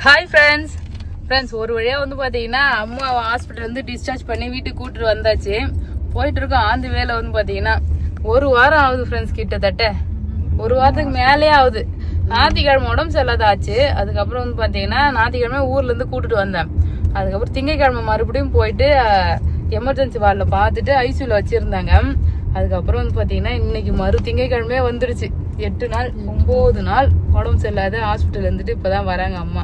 Hi friends ஒரு வழியாக வந்து பார்த்தீங்கன்னா அம்மா ஹாஸ்பிட்டல் வந்து டிஸ்சார்ஜ் பண்ணி வீட்டுக்கு கூட்டிட்டு வந்தாச்சு. போயிட்டு இருக்கோம். ஆந்து வேலை வந்து பார்த்தீங்கன்னா 1 வாரம் ஆகுது ஃப்ரெண்ட்ஸ், கிட்டத்தட்ட 1 வாரத்துக்கு மேலே ஆகுது. ஞாயிற்றுக்கிழமை உடம்பு சரியில்லாத ஆச்சு. அதுக்கப்புறம் வந்து பார்த்தீங்கன்னா ஞாயிற்றுக்கிழமை ஊர்லேருந்து கூட்டிட்டு வந்தேன். அதுக்கப்புறம் திங்கக்கிழமை மறுபடியும் போயிட்டு எமர்ஜென்சி வார்டில் பார்த்துட்டு ஐசியூவில் வச்சுருந்தாங்க. அதுக்கப்புறம் வந்து பார்த்தீங்கன்னா இன்னைக்கு திங்கக்கிழமையே வந்துடுச்சு. 8 நாள் 9 நாள் உடம்பு சரியில்லாத ஹாஸ்பிட்டல் இருந்துட்டு இப்போதான் வராங்க அம்மா.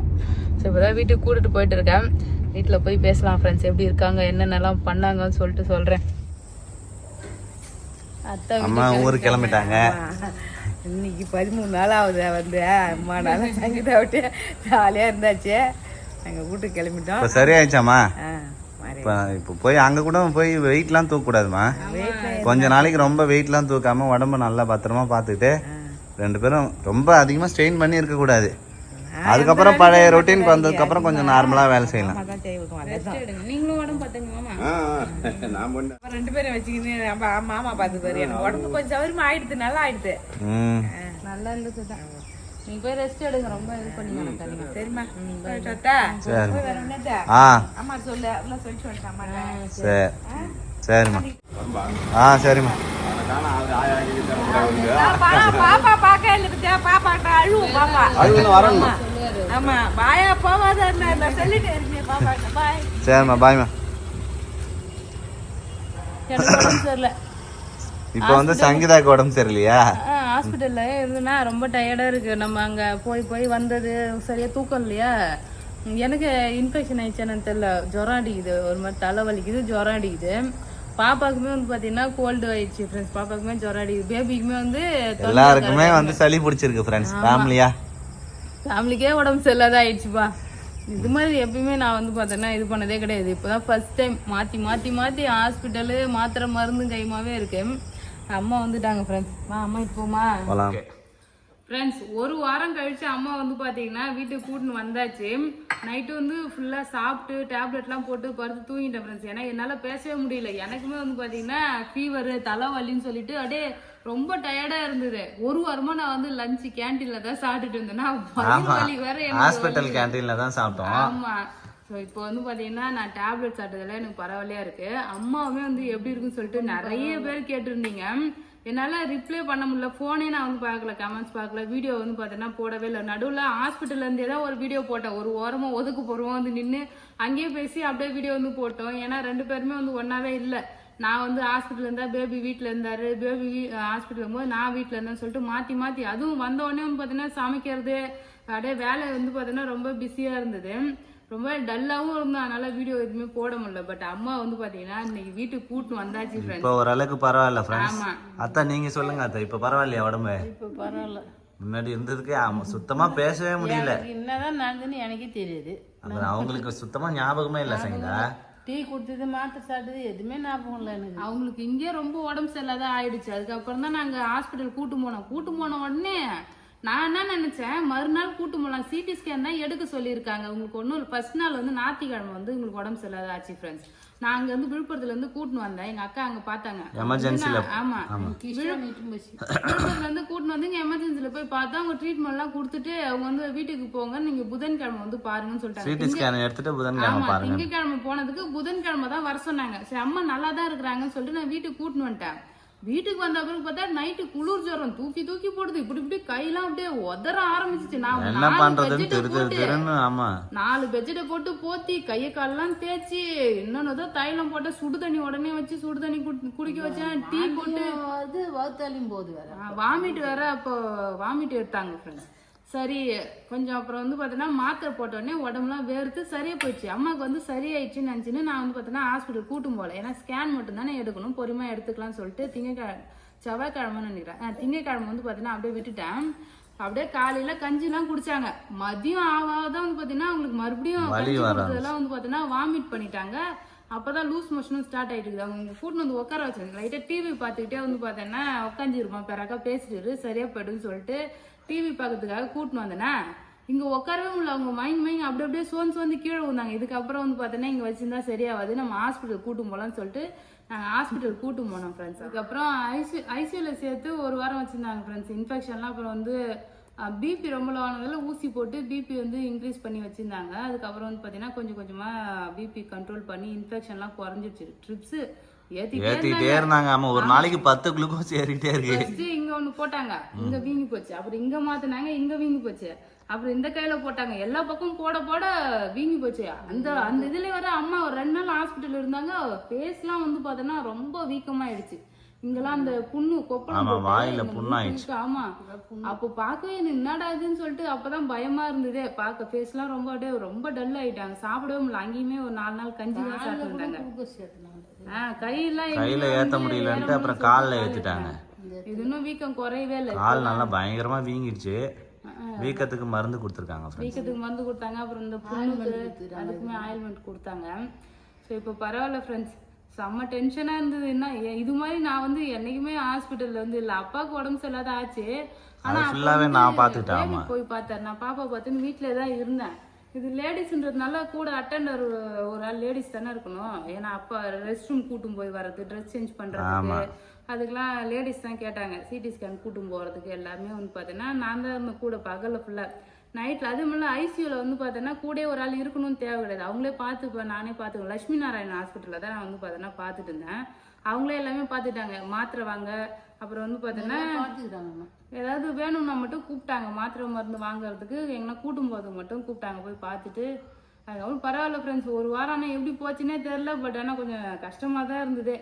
ஸோ இப்போதான் வீட்டுக்கு கூட்டிட்டு போயிட்டு இருக்கேன். வீட்டில் போய் பேசலாம் ஃப்ரெண்ட்ஸ், எப்படி இருக்காங்க என்னென்னலாம் பண்ணாங்கன்னு சொல்லிட்டு சொல்கிறேன். அம்மா ஊருக்கு கிளம்பிட்டாங்க. இன்னைக்கு 13 நாள் ஆகுது வந்து. அம்மா நாள் சங்கீதா விட்டு ஜாலியாக இருந்தாச்சு. நாங்கள் வீட்டுக்கு கிளம்பிட்டோம். இப்போ சரியாயிடுச்சாம்மா? இப்போ போய் அங்கே கூட போய் வெயிட்லாம் தூக்கக்கூடாதுமா. கொஞ்ச நாளைக்கு ரொம்ப வெயிட்லாம் தூக்காம உடம்பு நல்லா பத்திரமா பார்த்துக்கிட்டு 2 பேரும் ரொம்ப அதிகமாக ஸ்ட்ரெயின் பண்ணி இருக்கக்கூடாது. அதுக்கப்புறம் பழைய ரொட்டீனுக்கு வந்ததுக்கப்புறம் கொஞ்சம் நார்மலாக வேலை செய்யலாம். நீங்களும் உடம்பு பார்த்துங்க மாமா. 2 பேரும் வச்சுக்கின்னு மாமா பார்த்துப்பாரு. எனக்கு உடம்பு கொஞ்சம் சௌரியமா ஆயிடுது, நல்லா ஆயிடுது. நல்லா இருந்தது தான். நீங்க போய் ரெஸ்ட் எடுங்க, ரொம்ப இது பண்ணீங்க. சரிம்மா, அம்மா சொல்லு அப்படிலாம் சொல்லிட்டு வந்துட்டாமா. சரிம்மா. சரிம்மா. பாப்பா பாக்க இல்ல, பாப்பாட்ட அழுவும். பாப்பா வரணும். ஆமா, பாயா போவாத சொல்லிட்டு இருக்கீங்க பாப்பாட்ட. பாய். சரிம்மா, பாய்மா. எனக்கு உடம்பு சரியில்லை. இப்போ வந்து சங்கீதாக்கு உடம்பு சரியில்லையா? ஹாஸ்பிட்டல்ல இருந்துன்னா ரொம்ப டயர்டா இருக்கு. நம்ம அங்க போய் வந்தது சரியா தூக்கம் இல்லையா. எனக்கு இன்ஃபெக்ஷன் ஆயிடுச்சானு தெரியல. ஜுரம் அடிக்குது, ஒரு மாதிரி தலை வலிக்குது, ஜுரம் அடிக்குது. பாப்பாக்குமே வந்து பாத்தீங்கன்னா கோல்டு ஆயிடுச்சு ஃப்ரெண்ட்ஸ். பாப்பாக்குமே ஜுரம் அடிக்குது. பேபிக்குமே வந்து எல்லாருக்குமே வந்து சளி பிடிச்சிருக்கு ஃப்ரெண்ட்ஸ். ஃபேமிலிக்கே உடம்பு சரியில்லாத ஆயிடுச்சுப்பா. இது மாதிரி எப்பயுமே நான் வந்து பார்த்தேன்னா இது பண்ணதே கிடையாது. இப்போதான் ஃபர்ஸ்ட் டைம் மாற்றி ஹாஸ்பிட்டலு மாத்திரை மருந்து கைமாவே இருக்கு. அம்மா வந்துட்டாங்க ஃப்ரெண்ட்ஸ். அம்மா இப்போமா ஃப்ரெண்ட்ஸ் 1 வாரம் கழிச்சு அம்மா வந்து பார்த்தீங்கன்னா வீட்டுக்கு கூட்டின்னு வந்தாச்சு. நைட்டு வந்து ஃபுல்லாக சாப்பிட்டு டேப்லெட்லாம் போட்டு படுத்து தூங்கிட்டேன் ஃப்ரெண்ட்ஸ். ஏன்னா என்னால் பேசவே முடியல. எனக்குமே வந்து பார்த்தீங்கன்னா ஃபீவரு தலைவலின்னு சொல்லிட்டு அப்படியே ரொம்ப டயர்டாக இருந்தது. 1 வாரமாக நான் வந்து லஞ்சு கேன்டீனில் தான் சாப்பிட்டுட்டு இருந்தேன்னா வலி வேற ஹாஸ்பிட்டல் கேன்டீனில் தான் சாப்பிட்டோம். ஆமாம். ஸோ இப்போ வந்து பார்த்தீங்கன்னா நான் டேப்லெட் சாப்பிட்டதில் எனக்கு பரவாயில்லையா இருக்குது. அம்மாவுமே வந்து எப்படி இருக்குன்னு சொல்லிட்டு நிறைய பேர் கேட்டிருந்தீங்க. என்னால் ரிப்ளை பண்ண முடியல. ஃபோனே நான் வந்து பார்க்கல, கமெண்ட்ஸ் பார்க்கல, வீடியோ வந்து பார்த்தீங்கன்னா போடவே இல்லை. நடுவில் ஹாஸ்பிட்டல்லேருந்தே தான் ஒரு வீடியோ போட்டேன். ஒரு ஓரமாக ஒதுக்கு போடுவோம் வந்து நின்று அங்கேயே பேசி அப்படியே வீடியோ வந்து போட்டோம். ஏன்னா 2 பேருமே வந்து ஒன்றாவே இல்லை. நான் வந்து ஹாஸ்பிட்டல் இருந்தா, பேபி வீட்டில் இருந்தாரு. பேபி ஹாஸ்பிட்டல் இருக்கும்போது நான் வீட்டில் இருந்தேன்னு சொல்லிட்டு மாற்றி அதுவும் வந்த உடனே வந்து பார்த்தீங்கன்னா சமைக்கிறது அப்படியே வேலை வந்து பார்த்தீங்கன்னா ரொம்ப பிஸியாக இருந்தது. ரொம்ப டல்லாவும் இருந்தோம். அதனால வீடியோ எதுவுமே போட முடியல. பட் அம்மா வந்து பாத்தீங்கன்னா இன்னைக்கு வீட்டுக்கு கூட்டு வந்தாச்சு ஃப்ரெண்ட்ஸ். இப்போ ஓரளவுக்கு பரவாயில்ல ஃப்ரெண்ட்ஸ். ஆமா அத்தா, நீங்க சொல்லுங்க அத்தா, இப்போ பரவாயில்லையா உடம்பு? இப்போ பரவாயில்ல. முன்னாடி இருந்ததுக்கு சுத்தமா பேசவே முடியல. என்னதான் நடந்துன்னு எனக்கே தெரியுது. அவங்களுக்கு சுத்தமா ஞாபகமே இல்ல சங்கீதா. டீ குடிச்சது, மாத்திரை சாப்பிட்டது எதுவுமே ஞாபகம் இல்லை எனக்கு. அவங்களுக்கு இங்கே ரொம்ப உடம்பு சரியில்லாத ஆயிடுச்சு. அதுக்கப்புறம் தான் நாங்கள் ஹாஸ்பிட்டல் கூட்டு போன உடனே நான் என்ன நினைச்சேன், மறுநாள் கூட்டு போகலாம், சிடி ஸ்கேன் தான் எடுக்க சொல்லியிருக்காங்க. உங்களுக்கு ஒன்றும் ஃபர்ஸ்ட் நாள் வந்து ஞாயிற்றுக்கிழமை வந்து உங்களுக்கு உடம்பு சரியில்லாத ஆச்சு ஃப்ரெண்ட்ஸ். நான் அங்கே வந்து விழுப்புரத்துல இருந்து கூட்டின்னு வந்தேன். எங்க அக்கா அங்கே பார்த்தாங்க எமர்ஜென்சில. ஆமா, விழுப்புரத்துல இருந்து கூட்டின்னு வந்து இங்கே எமர்ஜென்சில போய் பார்த்தா அவங்க ட்ரீட்மெண்ட்லாம் கொடுத்துட்டு அவங்க வந்து வீட்டுக்கு போங்க, நீங்க புதன்கிழமை வந்து பாருங்கன்னு சொல்லிட்டாங்க. திங்கக்கிழமை போனதுக்கு புதன்கிழமை தான் வர சொன்னாங்க. சரி அம்மா நல்லா தான் இருக்கிறாங்கன்னு சொல்லிட்டு நான் வீட்டுக்கு கூட்டின்னு வந்துட்டேன். வீட்டுக்கு வந்த பிறகு பார்த்தா நைட்டு குளிர் ஜுரம் தூக்கி போடுது. இப்படி கையெல்லாம் அப்படியே உதற ஆரம்பிச்சிச்சு. நான் 4 பெட்ஷீட்டை போட்டு போத்தி கையை காலெல்லாம் தேய்ச்சி இன்னொன்னு தைலம் போட்டு சுடு தண்ணி உடனே வச்சு சுடு தண்ணி குடிக்க வச்சேன். டீ போட்டு அது வகுத்தாலையும் போகுது வேற, வாமிட் வேற. அப்போ வாமிட் எடுத்தாங்க ஃப்ரெண்ட்ஸ். சரி கொஞ்சம் அப்புறம் வந்து பார்த்தீங்கன்னா மாத்திரை போட்டோடனே உடம்புலாம் வேர்த்து சரியா போயிடுச்சு. அம்மாவுக்கு வந்து சரியாயிடுச்சுன்னு நினச்சின்னு நான் வந்து பார்த்தீங்கன்னா ஹாஸ்பிட்டல் கூட்டும் போகல. ஏன்னா ஸ்கேன் மட்டும் தானே எடுக்கணும், பொறுமையாக எடுத்துக்கலாம்னு சொல்லிட்டு செவ்வாய்க்கிழமைன்னு நினைக்கிறேன். திங்கக்கிழமை வந்து பார்த்தீங்கன்னா அப்படியே விட்டுட்டேன். அப்படியே காலையில கஞ்சிலாம் குடிச்சாங்க. மதியம் ஆகாதான் வந்து பார்த்தீங்கன்னா அவங்களுக்கு மறுபடியும் இதெல்லாம் வந்து பார்த்தீங்கன்னா வாமிட் பண்ணிட்டாங்க. அப்போதான் லூஸ் மோஷனும் ஸ்டார்ட் ஆகிட்டு இருக்குது. அவங்க கூட்டின்னு வந்து உட்கார வச்சாங்க. லைட்டாக டிவி பார்த்துக்கிட்டே வந்து பார்த்தீங்கன்னா உட்காந்துருப்பான், பிறக்கா பேசிட்டு சரியா போய்டுன்னு சொல்லிட்டு டிவி பார்க்கறதுக்காக கூட்டின்னு வந்தேன்னா இங்கே உட்காரவே முடியல. அவங்க மைண்ட் அப்படியே சோர்ந்து கீழே வந்தாங்க. இதுக்கப்புறம் வந்து பார்த்தோன்னா இங்கே வச்சிருந்தா சரியாவது, நம்ம ஹாஸ்பிட்டல் கூட்டும் போகலான்னு சொல்லிட்டு நாங்கள் ஹாஸ்பிட்டல் கூட்டும் போனோம் ஃப்ரெண்ட்ஸ். அதுக்கப்புறம் ஐசியூவில் சேர்த்து 1 வாரம் வச்சுருந்தாங்க ஃப்ரெண்ட்ஸ். இன்ஃபெக்ஷன்லாம் அப்புறம் வந்து பிபி ரொம்ப லோ ஆனதால ஊசி போட்டு பிபி வந்து இன்க்ரீஸ் பண்ணி வச்சிருந்தாங்க. அதுக்கப்புறம் வந்து பார்த்தீங்கன்னா கொஞ்சம் கொஞ்சமாக பிபி கண்ட்ரோல் பண்ணி இன்ஃபெக்ஷன்லாம் குறைஞ்சிருச்சு. ட்ரிப்ஸ் ஏத்திட்டே இருந்தாங்க. ஆமா, ஒரு நாளைக்கு 10 குளுக்கோஸ் ஏறிட்டே இருக்கு. ஃபர்ஸ்ட் இங்க ஒண்ணு போட்டாங்க, இங்க வீங்கி போச்சு. அப்புறம் இங்க மாத்தினாங்க, இங்க வீங்கி போச்சு. அப்புறம் இந்த கையில போட்டாங்க, எல்லா பக்கம் போட போட வீங்கி போச்சு. அந்த அந்த இதுல வர அம்மா ஒரு 2 நாள் ஹாஸ்பிட்டல் இருந்தாங்க. ஃபேஸ்லாம் வந்து பார்த்தோன்னா ரொம்ப வீக்கமாயிடுச்சு. இங்கெல்லாம் அந்த புண்ணு கொப்பளம் வாயில புண்ணாயிடுச்சு. ஆமா, அப்போ பார்க்கவே என்னடா இதுன்னு சொல்லிட்டு அப்பதான் பயமா இருந்ததே. பார்க்க ஃபேஸ்லாம் ரொம்ப அப்படியே ரொம்ப டல் ஆயிட்டாங்க. சாப்பிடவே முடியல. அங்கேயுமே ஒரு 4 நாள் கஞ்சி தான் சாப்பிட்டுருந்தாங்க. கையில ஏத்த முடியலன்ட்டு அப்புறம் கால்ல ஏத்திட்டாங்க. இது இன்னும் வீக்கம் குறையவே இல்லை. கால் நல்லா பயங்கரமா வீங்கிடுச்சு. வீக்கத்துக்கு மருந்து கொடுத்துருக்காங்க. வீக்கத்துக்கு மருந்து கொடுத்தாங்க. அப்புறம் இந்த புண்ணுக்கு அதுக்குமே ஆயில்மெண்ட் கொடுத்தாங்க. ஸோ இப்போ பரவாயில்ல ஃப்ரெண்ட்ஸ். செம்ம டென்ஷனா இருந்தது. என்ன இது மாதிரி நான் வந்து என்னைக்குமே ஹாஸ்பிட்டல்ல வந்து இல்லை. அப்பாவுக்கு உடம்பு சரியில்லாத ஆச்சு. ஆனா ஃபுல்லாவே நான் பாத்துட்டேன். போய் பார்த்தேன். நான் பாப்பா பார்த்துன்னு வீட்டுல தான் இருந்தேன். இது லேடிஸ்ன்றதுனால கூட அட்டெண்டர் ஒரு ஆள் லேடிஸ் தானே இருக்கணும். ஏன்னா அப்பா ரெஸ்ட் ரூம் கூட்டும் போய் வர்றது, ட்ரெஸ் சேஞ்ச் பண்றதுக்கு அதுக்கெல்லாம் லேடிஸ் தான் கேட்டாங்க. சிடி ஸ்கேன் கூட்டும் போறதுக்கு எல்லாமே வந்து பார்த்தீங்கன்னா நான் தான் இருந்த கூட பகல்ல ஃபுல்லா. நைட்ல அது முன்னாடி ஐசியூல வந்து பார்த்தீங்கன்னா கூட ஒரு ஆள் இருக்கணும்னு தேவை கிடையாது. அவங்களே பார்த்துப்பேன், நானே பார்த்துக்குவேன். லட்சுமி நாராயணன் ஹாஸ்பிட்டல்ல தான் நான் வந்து பார்த்தீங்கன்னா பார்த்துட்டு இருந்தேன். அவங்களே எல்லாமே பார்த்துட்டாங்க. மாத்திரை வாங்க, அப்புறம் வந்து பார்த்தீங்கன்னா ஏதாவது வேணும்னா மட்டும் கூப்பிட்டாங்க. மாத்திரை மருந்து வாங்குறதுக்கு எங்கன்னா கூட்டும் போது மட்டும் கூப்பிட்டாங்க. போய் பார்த்துட்டு அதுக்கப்புறம் பரவாயில்ல ஃப்ரெண்ட்ஸ். ஒரு வாரம் ஆனால் எப்படி போச்சுன்னே தெரில. பட் ஆனால் கொஞ்சம் கஷ்டமாக தான் இருந்தது.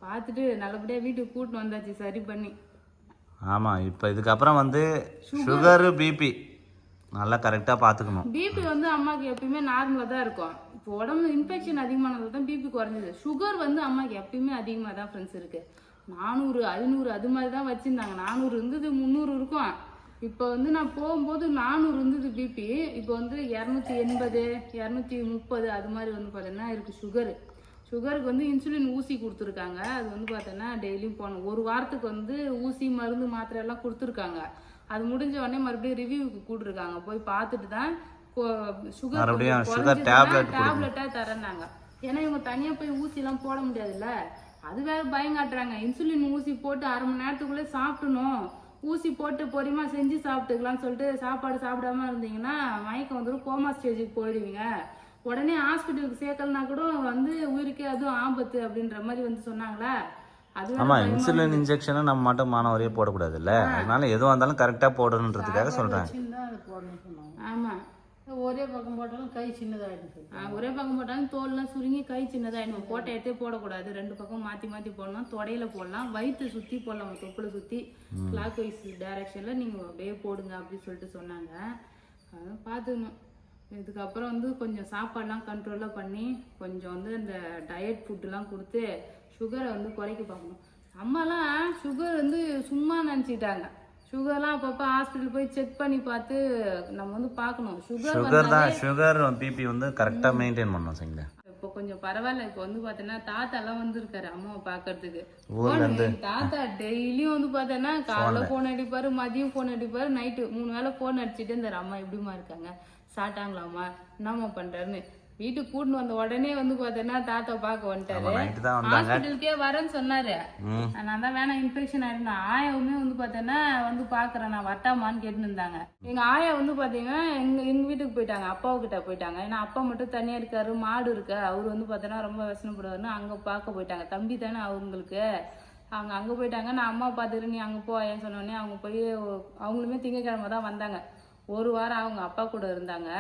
பார்த்துட்டு நல்லபடியாக வீட்டுக்கு கூட்டின்னு வந்தாச்சு சரி பண்ணி. ஆமாம், இப்போ இதுக்கப்புறம் வந்து சுகரு பிபி நல்லா கரெக்டாக பார்த்துக்கணும். பிபி வந்து அம்மாவுக்கு எப்பயுமே நார்மலாக தான் இருக்கும். இப்போ உடம்பு இன்ஃபெக்ஷன் அதிகமானது தான் பிபி குறைஞ்சது. சுகர் வந்து அம்மாவுக்கு எப்பயுமே அதிகமாக தான் ஃப்ரெண்ட்ஸ் இருக்குது. 400 500 அது மாதிரி தான் வச்சுருந்தாங்க. 400 இருந்தது, 300 இருக்கும். இப்போ வந்து நான் போகும்போது 400 இருந்தது பிபி. இப்போ வந்து 280 230 அது மாதிரி வந்து பார்த்தீங்கன்னா இருக்குது சுகரு. சுகருக்கு வந்து இன்சுலின் ஊசி கொடுத்துருக்காங்க. அது வந்து பார்த்தோன்னா டெய்லியும் போகணும். ஒரு வாரத்துக்கு வந்து ஊசி மருந்து மாத்திரை எல்லாம் கொடுத்துருக்காங்க. அது முடிஞ்ச உடனே மறுபடியும் ரிவ்யூவுக்கு கூட்டிருக்காங்க. போய் பார்த்துட்டு தான் சுகர் டேப்லெட்டா தரேன்னாங்க. ஏன்னா இவங்க தனியா போய் ஊசி எல்லாம் போட முடியாதுல்ல. அது வேற பயங்காட்டுறாங்க. இன்சுலின் ஊசி போட்டு 1/2 மணி நேரத்துக்குள்ளே சாப்பிடணும், ஊசி போட்டு பொறுமையா செஞ்சு சாப்பிட்டுக்கலாம்னு சொல்லிட்டு சாப்பாடு சாப்பிடாம இருந்தீங்கன்னா மயக்கம் வந்துடும், கோமா ஸ்டேஜுக்கு போயிடுவீங்க, உடனே ஹாஸ்பிட்டலுக்கு சேர்க்கலனா கூட வந்து உயிருக்கே அதுவும் ஆபத்து அப்படின்ற மாதிரி வந்து சொன்னாங்களா. ஆமா, இன்சுலின் இன்ஜெக்ஷனை நம்ம மட்டும் மானவரையே போடக்கூடாது இல்ல. அதனால எதுவாக இருந்தாலும் கரெக்டா போடணுன்றதுக்காக சொல்றாங்க. ஆமா, ஒரே பக்கம் போட்டாலும் கை சின்னதாயிடும். ஒரே பக்கம் போட்டாலும் தோல்லாம் சுருங்கி கை சின்னதாயிடும். போட்ட இடத்தே போடக்கூடாது, 2 பக்கம் மாத்தி மாத்தி போடணும். தொடையில போடலாம், வயிற்று சுத்தி போடலாம், தொப்புளை சுத்தி கிளாக் வைஸ் டைரக்ஷன்ல நீங்க அப்படியே போடுங்க அப்படின்னு சொல்லிட்டு சொன்னாங்க. அதான் பார்த்துக்கணும். இதுக்கப்புறம் வந்து கொஞ்சம் சாப்பாடுலாம் கண்ட்ரோலாக பண்ணி கொஞ்சம் வந்து இந்த டயட் ஃபுட்டுலாம் கொடுத்து சுகரை வந்து குறைக்க பார்க்கணும். அம்மாலாம் சுகர் வந்து சும்மா நினச்சிட்டாங்க. சுகர்லாம் அப்பப்போ ஹாஸ்பிட்டல் போய் செக் பண்ணி பார்த்து நம்ம வந்து பார்க்கணும். சுகர் பிபி வந்து கரெக்டாக மெயின்டைன் பண்ணணும். சரிங்களா, இப்போ கொஞ்சம் பரவாயில்ல. இப்போ வந்து பார்த்தீங்கன்னா தாத்தாலாம் வந்துருக்காரு அம்மாவை பார்க்கறதுக்கு. தாத்தா டெய்லியும் வந்து பார்த்தோன்னா காலைல ஃபோன் அடிப்பாரு, மதியம் ஃபோன் அடிப்பாரு, நைட்டு 3 வேளை ஃபோன் அடிச்சுட்டு இருந்தாரு. அம்மா எப்படிமா இருக்காங்க, சாப்பிட்டாங்களாம்மா, என்னம்மா பண்றாருன்னு. வீட்டுக்கு கூட்டின்னு வந்த உடனே வந்து பார்த்தோன்னா தாத்தா பார்க்க வந்துட்டாரு. ஹாஸ்பிட்டலுக்கே வரேன்னு சொன்னாரு. நான் தான் வேணாம் இன்ஃபெக்ஷன் ஆயிருந்தேன். ஆயாவுமே வந்து பார்த்தோன்னா வந்து பார்க்குறேன், நான் வரட்டாமான்னு கேட்டுன்னு இருந்தாங்க. எங்கள் ஆயா வந்து பார்த்தீங்கன்னா எங்கள் வீட்டுக்கு போயிட்டாங்க, அப்பாவுக்கிட்ட போயிட்டாங்க. ஏன்னா அப்பா மட்டும் தனியாக இருக்காரு, மாடு இருக்கு. அவர் வந்து பார்த்தோன்னா ரொம்ப வசனப்படுவாருன்னு அங்கே பார்க்க போயிட்டாங்க. தம்பி தானே அவங்களுக்கு. அவங்க அங்கே போயிட்டாங்க. நான் அம்மா பார்த்துக்கிறேன், நீ அங்கே போ ஏன்னு சொன்னோடனே அவங்க போய் அவங்களுமே திங்கக்கிழமை தான் வந்தாங்க. 1 வாரம் அவங்க அப்பா கூட இருந்தாங்க.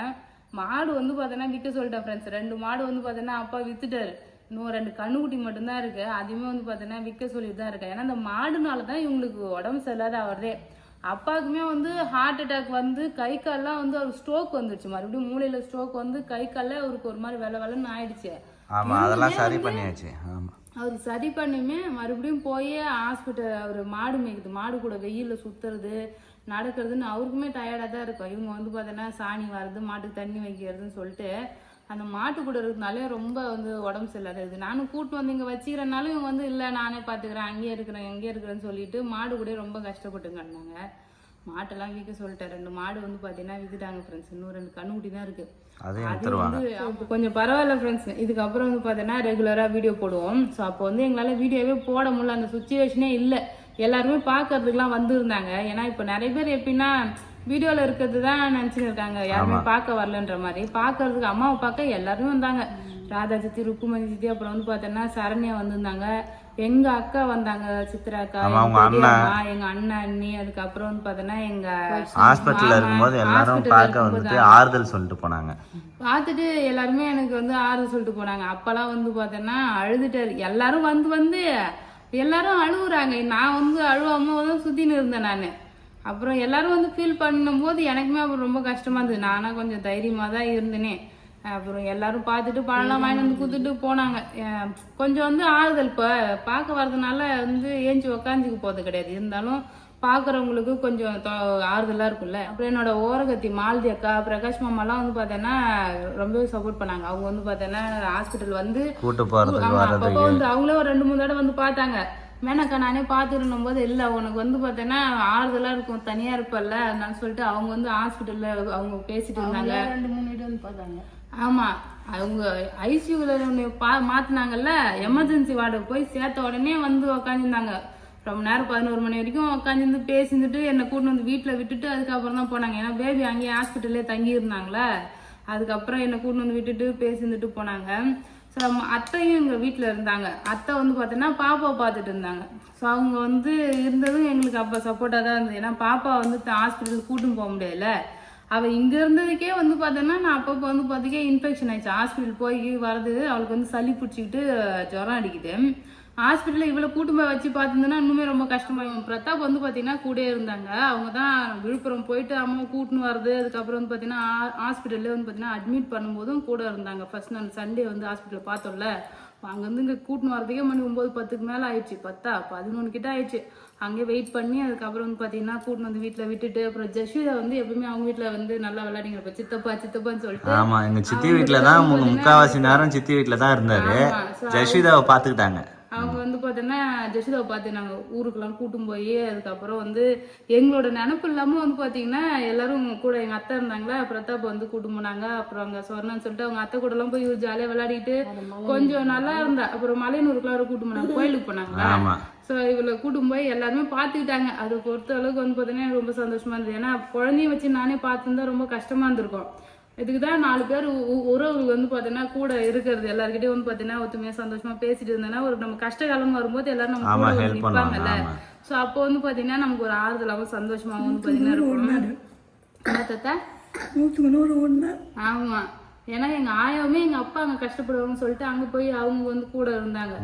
மாடு வந்து பார்த்தோன்னா விற்க சொல்லிட்டேன் ஃப்ரெண்ட்ஸ். 2 மாடு வந்து பார்த்தோன்னா அப்பா வித்துட்டாரு. இன்னும் 2 கண்ணுக்குட்டி மட்டும்தான் இருக்கு. அதுவுமே வந்து பார்த்தோன்னா விற்க சொல்லிட்டு தான் இருக்கேன். ஏன்னா அந்த மாடுனால தான் இவங்களுக்கு உடம்பு சரியில்லாத ஆகுறதே. அப்பாவுக்குமே வந்து ஹார்ட் அட்டாக் வந்து கை கால்லாம் வந்து அவருக்கு ஸ்ட்ரோக் வந்துடுச்சு. மறுபடியும் மூளையில ஸ்ட்ரோக் வந்து கை கால்ல அவருக்கு ஒரு மாதிரி வெள்ளன்னு ஆயிடுச்சு. அதெல்லாம் சரி பண்ணியாச்சு. அவர் சரி பண்ணுமே மறுபடியும் போய் ஹாஸ்பிட்டல். அவர் மாடு மேய்க்குது, மாடு கூட வெயில்ல சுத்துறது நடக்கிறதுன்னு அவருக்குமே டயர்டாக தான் இருக்கும். இவங்க வந்து பார்த்தோன்னா சாணி வர்றது, மாட்டுக்கு தண்ணி வைக்கிறதுன்னு சொல்லிட்டு அந்த மாட்டு கூட இருக்கிறதுனாலே ரொம்ப வந்து உடம்பு சரியில்லாது. நானும் கூட்டு வந்து இங்கே வச்சுக்கிறனாலும் இவங்க வந்து இல்லை நானே பார்த்துக்கிறேன், அங்கேயே இருக்கிறேன் எங்கேயே இருக்கிறேன்னு சொல்லிட்டு மாடு கூட ரொம்ப கஷ்டப்பட்டுங்க. மாட்டெல்லாம் விற்க சொல்லிட்டேன். 2 மாடு வந்து பார்த்தீங்கன்னா வித்துட்டாங்க ஃப்ரெண்ட்ஸ். இன்னும் 2 கண்ணுக்குட்டி தான் இருக்கு. அது வந்து கொஞ்சம் பரவாயில்ல ஃப்ரெண்ட்ஸ். இதுக்கப்புறம் வந்து பார்த்தீங்கன்னா ரெகுலராக வீடியோ போடுவோம். ஸோ அப்போ வந்து எங்களால் வீடியோவே போட முடியல, அந்த சுச்சுவேஷனே இல்லை. எல்லாருமே பார்க்கறதுக்குலாம் வந்துருந்தாங்க. ஏன்னா இப்போ நிறைய பேர் எப்படின்னா வீடியோல இருக்கிறது தான் நினைச்சுட்டு இருக்காங்க, யாருமே பார்க்க வரலன்ற மாதிரி. பார்க்கறதுக்கு அம்மாவை பார்க்க எல்லாருமே வந்தாங்க. ராதா சித்தி, ருக்குமணி சித்தி, அப்புறம் வந்து பார்த்தோன்னா சரண்யா வந்திருந்தாங்க, எங்க அக்கா வந்தாங்க, சித்ரா அக்கா, எங்க அண்ணன் அண்ணி, அதுக்கப்புறம் வந்து பார்த்தோன்னா எங்க ஹாஸ்பிட்டல்ல இருக்கும்போது எல்லாரும் பார்க்க வந்துட்டு ஆறுதல் சொல்லிட்டு போனாங்க. பார்த்துட்டு எல்லாருமே எனக்கு வந்து ஆறுதல் சொல்லிட்டு போனாங்க. அப்பெல்லாம் வந்து பார்த்தோன்னா அழுதுட்டாரு. எல்லாரும் வந்து வந்து எல்லாரும் அழுகுறாங்க. நான் வந்து அழுவாம தான் சுத்தின்னு இருந்தேன் நான். அப்புறம் எல்லாரும் வந்து ஃபீல் பண்ணும் போது எனக்குமே அப்புறம் ரொம்ப கஷ்டமா இருந்தது. நானா கொஞ்சம் தைரியமா தான் இருந்தேனே. அப்புறம் எல்லாரும் பார்த்துட்டு பழம்லாம் வாங்கிட்டு வந்து கொடுத்துட்டு போனாங்க. கொஞ்சம் வந்து ஆறுதல். இப்போ பார்க்க வர்றதுனால வந்து ஏஞ்சி உக்காந்துக்கு போகிறது கிடையாது, இருந்தாலும் பார்க்குறவங்களுக்கு கொஞ்சம் ஆறுதலாக இருக்கும்ல. அப்புறம் என்னோட ஓரகத்தி மாலதி அக்கா, பிரகாஷ் மாமாலாம் வந்து பார்த்தோன்னா ரொம்பவே சப்போர்ட் பண்ணாங்க. அவங்க வந்து பார்த்தோன்னா ஹாஸ்பிட்டல் வந்து அப்பப்போ வந்து அவங்களே ஒரு 2-3 தடவை வந்து பார்த்தாங்க. மேனக்கா நானே பார்த்துருந்தும் போது இல்லை உனக்கு வந்து பார்த்தோன்னா ஆறுதலாக இருக்கும், தனியாக இருப்பல்ல, அதனால சொல்லிட்டு அவங்க வந்து ஹாஸ்பிட்டலில் அவங்க பேசிட்டு இருந்தாங்க. 2-3 வீடு வந்து பார்த்தாங்க. ஆமா, அவங்க ஐசியூல மாத்தினாங்கல்ல, எமர்ஜென்சி வார்டுக்கு போய் சேர்த்த உடனே வந்து உக்காந்துருந்தாங்க. ரொம்ப நேரம் 11 மணி வரைக்கும் உட்காந்து பேசிட்டு என்னை கூட்டிட்டு வந்து வீட்டில் விட்டுட்டு அதுக்கப்புறம் தான் போனாங்க. ஏன்னா பேபி அங்கேயே ஹாஸ்பிட்டல்லே தங்கி இருந்தாங்களே, அதுக்கப்புறம் என்னை கூட்டிட்டு வந்து விட்டுட்டு பேசிட்டு போனாங்க. ஸோ அத்தையும் எங்கள் வீட்டில் இருந்தாங்க. அத்தை வந்து பார்த்தோன்னா பாப்பா பார்த்துட்டு இருந்தாங்க. ஸோ அவங்க வந்து இருந்ததும் எங்களுக்கு அப்போ சப்போர்ட்டாக தான் இருந்தது. ஏன்னா பாப்பா வந்து ஹாஸ்பிட்டலுக்கு கூட்டின்னு போக முடியல. அவள் இங்கே இருந்ததுக்கே வந்து பார்த்தோன்னா நான் அப்பப்போ வந்து பார்த்துக்கே இன்ஃபெக்ஷன் ஆயிடுச்சு. ஹாஸ்பிட்டல் போய் வரது அவளுக்கு வந்து சளி பிடிச்சிக்கிட்டு ஜுரம் அடிக்குது. ஹாஸ்பிட்டலில் இவ்வளோ கூட்டு போய் வச்சு பார்த்துருந்தோன்னா இன்னுமே ரொம்ப கஷ்டமாகும். பிரதாப் வந்து பார்த்தீங்கன்னா கூட இருந்தாங்க. அவங்க தான் விழுப்புரம் போயிட்டு அம்மாவை கூட்டின்னு வருது. அதுக்கப்புறம் வந்து பார்த்தீங்கன்னா ஹாஸ்பிட்டல்லே வந்து பார்த்தீங்கன்னா அட்மிட் பண்ணும்போதும் கூட இருந்தாங்க. ஃபர்ஸ்ட் நான் சண்டே வந்து ஹாஸ்பிட்டலில் பார்த்தோம்ல, அங்கேருந்து இங்கே கூட்டின்னு வரதுக்கே மணி 9-10க்கு மேலே ஆயிடுச்சு. 10-11 கிட்ட ஆயிடுச்சு. அங்கே வெயிட் பண்ணி அதுக்கப்புறம் வந்து பார்த்தீங்கன்னா கூட்டின்னு வந்து வீட்டில் விட்டுட்டு, அப்புறம் ஜஸ்விதா வந்து எப்பவுமே அவங்க வீட்டில் வந்து நல்லா விளையாடிங்க சித்தப்பான்னு சொல்லிட்டு. ஆமா, எங்க சித்தி வீட்டில் தான் முக்கால்வாசி நேரம் சித்தி வீட்டில் தான் இருந்தாரு. ஜஸ்விதாவை பார்த்துக்கிட்டாங்க. அவங்க வந்து பார்த்தோன்னா ஜெசிதாவை பார்த்து நாங்கள் ஊருக்கெல்லாம் கூட்டும் போய் அதுக்கப்புறம் வந்து எங்களோட நினப்பு இல்லாமல் வந்து பார்த்தீங்கன்னா எல்லாரும் கூட எங்கள் அத்தை இருந்தாங்களா, பிரதாப் வந்து கூட்டும் போனாங்க. அப்புறம் அங்கே சொன்னேன்னு சொல்லிட்டு அவங்க அத்தை கூடலாம் போய் ஜாலியாக விளையாடிட்டு கொஞ்சம் நல்லா இருந்தா. அப்புறம் மலையனூருக்குலாம் ஒரு கூட்டும் போனாங்க, கோயிலுக்கு போனாங்களா. ஸோ இவளை கூட்டும் போய் எல்லாருமே பார்த்துக்கிட்டாங்க. அதை பொறுத்த அளவுக்கு வந்து பார்த்தீங்கன்னா ரொம்ப சந்தோஷமா இருந்தது. ஏன்னா குழந்தைய வச்சு நானே பார்த்துருந்தா ரொம்ப கஷ்டமா இருந்திருக்கும். இதுக்குதான் 4 பேர் உறவுகள் வந்து பார்த்தீங்கன்னா கூட இருக்கிறது. எல்லாருக்கிட்டையும் வந்து பார்த்தீங்கன்னா ஒத்துமையா சந்தோஷமா பேசிட்டு இருந்தேன்னா ஒரு நம்ம கஷ்ட காலம் வரும்போது எல்லாரும் நம்ம கூட வந்து நிற்பாங்கல்ல. ஸோ அப்போ வந்து பார்த்தீங்கன்னா நமக்கு ஒரு ஆறுதலாகவும் சந்தோஷமாகவும் வந்து பார்த்தீங்கன்னா இருக்கும். ஆமா, ஏன்னா எங்க ஆயாவுமே எங்க அப்பா அங்க கஷ்டப்படுவாங்கன்னு சொல்லிட்டு அங்க போய் அவங்க வந்து கூட இருந்தாங்க.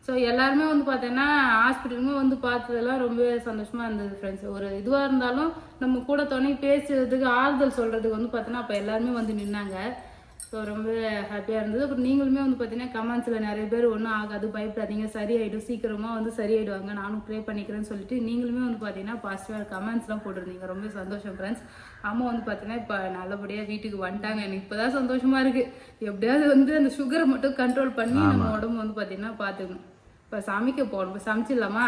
ஸோ எல்லாருமே வந்து பார்த்தீங்கன்னா ஹாஸ்பிட்டலுமே வந்து பார்த்ததெல்லாம் ரொம்ப சந்தோஷமா இருந்தது ஃப்ரெண்ட்ஸ். ஒரு இதுவாக இருந்தாலும் நம்ம கூட துணை பேசுறதுக்கு ஆறுதல் சொல்றதுக்கு வந்து பார்த்தீங்கன்னா அப்போ எல்லாருமே வந்து நின்னாங்க. ஸோ ரொம்ப ஹாப்பியாக இருந்தது. அப்புறம் நீங்களுமே வந்து பார்த்தீங்கன்னா கமெண்ட்ஸில் நிறைய பேர் ஒன்றும் ஆகாது, பயப்படாதீங்க, சரியாயிடும், சீக்கிரமாக வந்து சரியாயிடுவாங்க, நானும் ப்ரே பண்ணிக்கிறேன்னு சொல்லிட்டு நீங்களுமே வந்து பார்த்தீங்கன்னா பாசிட்டிவாக கமெண்ட்ஸ்லாம் போட்டிருந்தீங்க. ரொம்ப சந்தோஷம் ஃப்ரெண்ட்ஸ். அம்மா வந்து பார்த்தீங்கன்னா இப்போ நல்லபடியாக வீட்டுக்கு வந்துட்டாங்க. எனக்கு இப்போ தான் சந்தோஷமாக இருக்குது. எப்படியாவது வந்து அந்த சுகரை மட்டும் கண்ட்ரோல் பண்ணி நம்ம உடம்பு வந்து பார்த்தீங்கன்னா பார்த்துக்கணும். இப்போ சமைக்க போகணும், சமைச்சிடலாமா?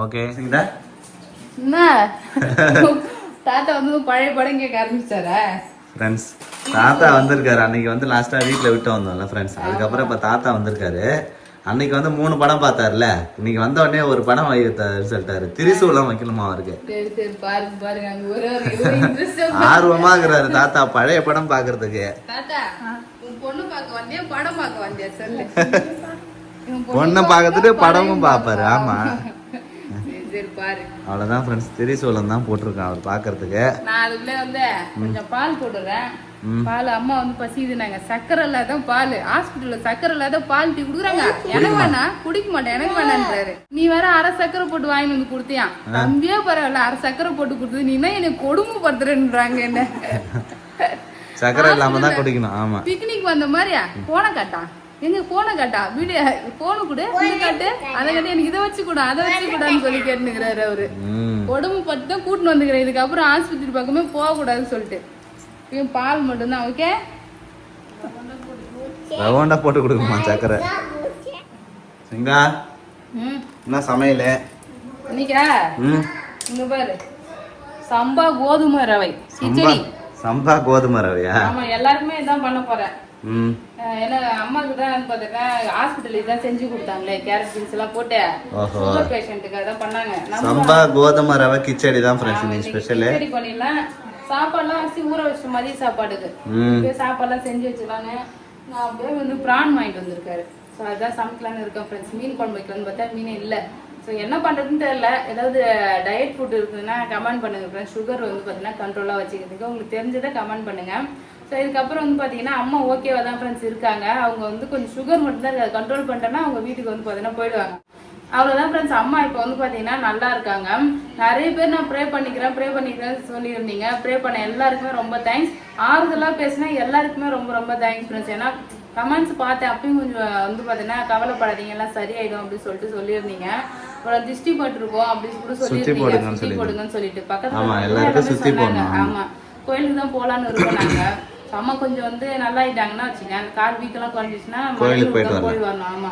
ஓகே. என்ன தாத்தா வந்து பழைய படம் கேட்க ஆரம்பிச்சாரா? ஃப்ரெண்ட்ஸ், தாத்தா வந்திருக்காரு. அன்னைக்கு வந்து லாஸ்டா வீட்டில் விட்டு வந்தோம்ல ஃப்ரெண்ட்ஸ். அதுக்கப்புறம் இப்போ தாத்தா வந்திருக்காரு. அன்னைக்கு வந்து 3 படம் பார்த்தாருல, இன்னைக்கு வந்த உடனே ஒரு படம் சொல்லிட்டாரு. திரிசூலம் வைக்கணுமா அவருக்கு. ஆர்வமா இருக்கிறாரு தாத்தா பழைய படம் பாக்குறதுக்கு. பொண்ணை பாக்கிறதுக்கு படமும் பாப்பாரு. ஆமா, அவ்வளவுதான் ஃப்ரெண்ட்ஸ். திரிசூலம் தான் போட்டிருக்கேன் அவர் பாக்குறதுக்கு. நான் அதுக்குள்ள வந்து கொஞ்சம் பால் போட்டுறேன். பால் அம்மா வந்து பசிக்குதுனாங்க. சக்கரை இல்லாத பால், ஹாஸ்பிட்டல்ல சக்கரை இல்லாத பால் டீ குடுக்குறாங்க. எனக்கு வேணா, குடிக்க மாட்டேன், எனக்கு வேணான்றாரு. நீ வேற அரை சக்கரை போட்டு வாங்கி வந்து கொடுத்தியா? தம்பியே பரவாயில்ல, அரை சக்கரை போட்டு கொடுத்தது நீ என்ன என்னை கொடுமைப்படுத்துறேன்றாங்க. என்ன சக்கரை இல்லாம தான் குடிக்கணும். ஆமா, பிக்னிக் வந்த மாதிரியா? போன காட்டா எங்க போன காட்டா வீடியோ போன கூட காட்டு, அதை காட்டு, எனக்கு இதை வச்சு கூட அதை வச்சு கூடாதுன்னு சொல்லி கேட்டுக்கிறாரு அவரு. உடம்பு பட்டு தான் கூட்டின்னு வந்துக்கிறேன். இதுக்கப்புறம் ஆஸ்பத்திரி பக்கமே போக கூடாதுன்னு சொல்லிட்டு பால் மட்டும்தான். ஓகே, ரவுண்டா போட்டு கொடுக்குமா சக்கரை? சிங்கா என்ன சமையல் இன்னைக்கா? இங்க பாரு, சம்பா கோதுமை ரவை கிச்சடி. சம்பா கோதுமை ரவையா? ஆமா எல்லாருக்குமே இதான் பண்ண போறேன். ம். ஏன்னா அம்மாவுக்கு தான் பார்த்தீங்கன்னா ஹாஸ்பிட்டல் இதான் செஞ்சு கொடுத்தாங்களே கேரட் பீன்ஸ் எல்லாம் போட்டு சுகர் பேஷண்ட்டுக்கு அதான் பண்ணாங்க. சம்பா கோதுமை ரவை கிச்சடி தான் ஃப்ரெண்ட்ஸ் நீ ஸ்பெஷல். கிச்சடி பண்ணிடலாம். சாப்பாடுலாம் அரிசி ஊற வச்ச மதிய சாப்பாடுக்கு சாப்பாடுலாம் செஞ்சு வச்சுருவாங்க. நான் அப்படியே வந்து பிரான் வாங்கிட்டு வந்திருக்காரு. ஸோ அதான் சமைக்கலான்னு இருக்கேன் ஃப்ரெண்ட்ஸ். மீன் குழம்பு வைக்கலான்னு பார்த்தா மீன் இல்லை. ஸோ என்ன பண்ணுறதுன்னு தெரியல. ஏதாவது டயட் ஃபுட் இருக்குதுன்னா கமெண்ட் பண்ணுங்க ஃப்ரெண்ட்ஸ். சுகர் வந்து பார்த்தீங்கன்னா கண்ட்ரோலாக வச்சுக்கிறதுக்கு உங்களுக்கு தெரிஞ்சதை கமெண்ட் பண்ணுங்கள். ஸோ இதுக்கப்புறம் வந்து பார்த்தீங்கன்னா அம்மா ஓகேவா தான் ஃப்ரெண்ட்ஸ் இருக்காங்க. அவங்க வந்து கொஞ்சம் சுகர் மட்டும் தான் கண்ட்ரோல் பண்ணிட்டோன்னா அவங்க வீட்டுக்கு வந்து பார்த்தீங்கன்னா போயிடுவாங்க. அவ்வளோதான் ஃப்ரெண்ட்ஸ். அம்மா இப்போ வந்து பார்த்தீங்கன்னா நல்லா இருக்காங்க. நிறைய பேர் நான் ப்ரே பண்ணிக்கிறேன்னு சொல்லியிருந்தீங்க. ப்ரே பண்ண எல்லாருக்குமே ரொம்ப தேங்க்ஸ். ஆறுதலாக பேசினா எல்லாருக்குமே ரொம்ப ரொம்ப தேங்க்ஸ் ஃப்ரெண்ட்ஸ். ஏன்னா கமெண்ட்ஸ் பார்த்தேன் அப்பயும் கொஞ்சம் வந்து பார்த்தீங்கன்னா கவலைப்படாதீங்க எல்லாம் சரியாயிடும் அப்படின்னு சொல்லியிருந்தீங்க. அப்புறம் திருஷ்டி பட்டிருக்கோம் அப்படின்னு கூட சொல்லியிருந்தீங்க. சுற்றி போடுங்கன்னு சொல்லிட்டு பக்கத்துல ஆமா கோயிலுக்கு தான் போகலான்னு இருக்கோம் நாங்க. அம்மா கொஞ்சம் வந்து நல்லா ஆயிட்டாங்கன்னா வச்சுங்க கால் வீக்கெல்லாம் குறைஞ்சிச்சுன்னா போய் வரணும். ஆமா.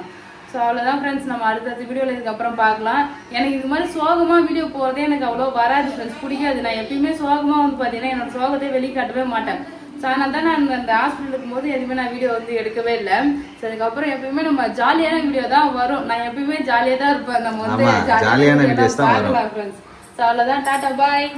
ஸோ அவ்வளோதான் ஃப்ரெண்ட்ஸ். நம்ம அடுத்தடுத்த வீடியோவில் இதுக்கப்புறம் பார்க்கலாம். எனக்கு இது மாதிரி சோகமாக வீடியோ போகிறதே எனக்கு அவ்வளோ வராது ஃப்ரெண்ட்ஸ். பிடிக்காது. நான் எப்பயுமே சோகமாக வந்து பார்த்தீங்கன்னா என்னோட சோகத்தை வெளிக்காட்டவே மாட்டேன். ஸோ அதனால தான் நான் அந்த ஹாஸ்பிட்டல் இருக்கும்போது எதுவுமே நான் வீடியோ வந்து எடுக்கவே இல்லை. ஸோ அதுக்கப்புறம் எப்பயுமே நம்ம ஜாலியான வீடியோ தான் வரும். நான் எப்பயுமே ஜாலியாக தான் இருப்பேன். நம்ம வந்து ஜாலியான வீடியோஸ் தான் பார்க்கலாம் ஃப்ரெண்ட்ஸ். ஸோ அவ்வளோதான். டாட்டா பாய்.